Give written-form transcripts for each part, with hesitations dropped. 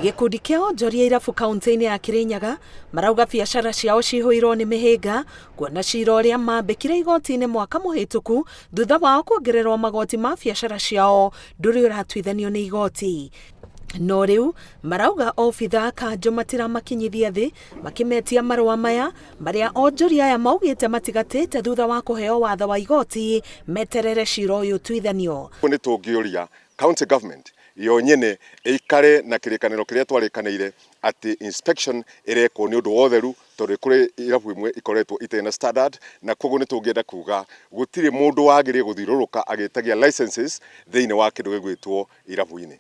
Gĩkundi kĩa onjoria irabu kaunti-inĩ ya Kĩrĩnyaga marauga biacara ciao ciihũirwo nĩ mĩhĩnga kuona cira ũrĩa mambĩkire igoti-inĩ mwaka mũhĩtũku thutha wao kuongererwo magoti ma biacara ciao ndũrĩ ũratuithanio nĩ igoti. No rĩu marauga obitha a kanjũ matiramakinyithia thĩ makimetia marũa maya marĩa onjoria aya maugĩte matigatĩte thutha wa kũheo watho wa igoti meterere cira ũyũ ũtuithanio. Nĩ tũngĩũria county government yo nyene ikare na kĩrĩkanĩro kĩrĩa twarĩkanĩire atĩ inspection ĩrekwo nĩ ũndũ wa ũtheru tondũ kũrĩ irabu imwe ikoretwo itarĩ na standard, na koguo nĩ tũngĩenda kuga gũtirĩ mũndũ wagĩrĩire gũthiũrũrũka agĩtagia licenses thĩinĩ wa kĩndũ gĩgwĩtwo irabu-inĩ.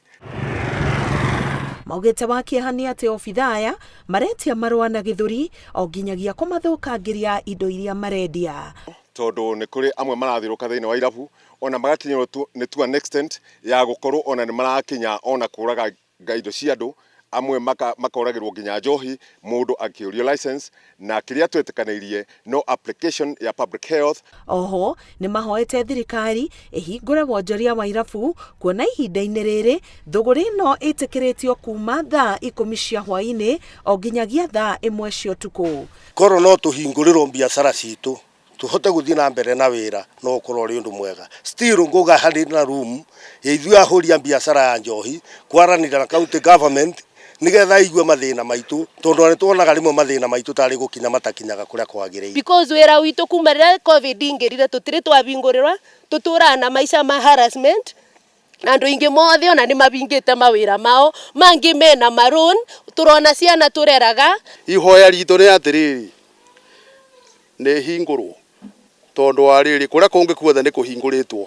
Maugĩte wa kĩeha nĩ atĩ obitha aya maretia marũa na gĩthũri o nginyagia kũmathũkangĩria indo iria marendia. Tondũ nĩ kũrĩ amwe marathiũrũka thĩinĩ wa irabu ona magakinyĩrwo nĩ to an extent ya gũkorwo ona nĩ marakinya ona kũraga indo cia andũ, amwe makoragĩrwo nginya njohi mũndũ akĩũrio license, na kĩrĩa twetĩkanĩirie no application ya public health. Oho nĩ mahoete thirikari ĩhingũre wonjoria wa irabu kuona ihinda-inĩ rĩrĩ thũgũrĩ ĩno ĩtĩkĩrĩtio kuma thaa 10 cia hwaĩ-inĩ o nginyagia thaa 1 cia ũtukũ. Korwo no tũhingũrĩrwo biacara citũ tuhote gũthiĩ na mbere na wĩra no ũkorwo ũrĩ ũndũ mwega. Still nguga harĩ na room ya ithuĩ ahũria biacara ya njohi kwaranĩria na county government nigetha igue mathĩna maitũ tondũ nĩ tuonaga rĩmwe mathĩna maitũ tarĩ gũkinya matakinyaga kũrĩa kwagĩrĩire. Because wĩra witũ kuma rĩrĩa COVID ingĩrire tũtirĩ twabingũrĩrwo, tũtũraga na maica ma harassment na andũ ingĩ mothe ona nĩ mabingĩte mawĩra mao mangĩ mena maroon, tũrona ciana tũreraga. Ihoya ritũ nĩ atĩrĩrĩ nĩ hingũrwo tondũ wa rĩrĩ kũrĩa kũngĩ kuothe nĩ kũhingũrĩtwo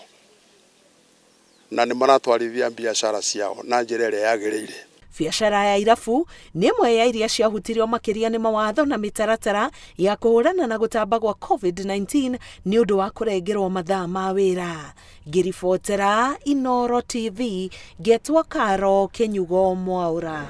na nĩ maratwarithia biacara ciao na njĩra ĩrĩa yagĩrĩire. Biacara ya irabu nĩ ĩmwe ya iria ciahutirio makĩria nĩ mawatho na mĩtaratara ya kũhũrana na gũtamba gwa COVID-19 nĩ ũndũ wa kũrengerwo mathaa ma wĩra. Ngĩribotera Inooro TV, Getwa Karo, Kĩnyugo Mwaũra.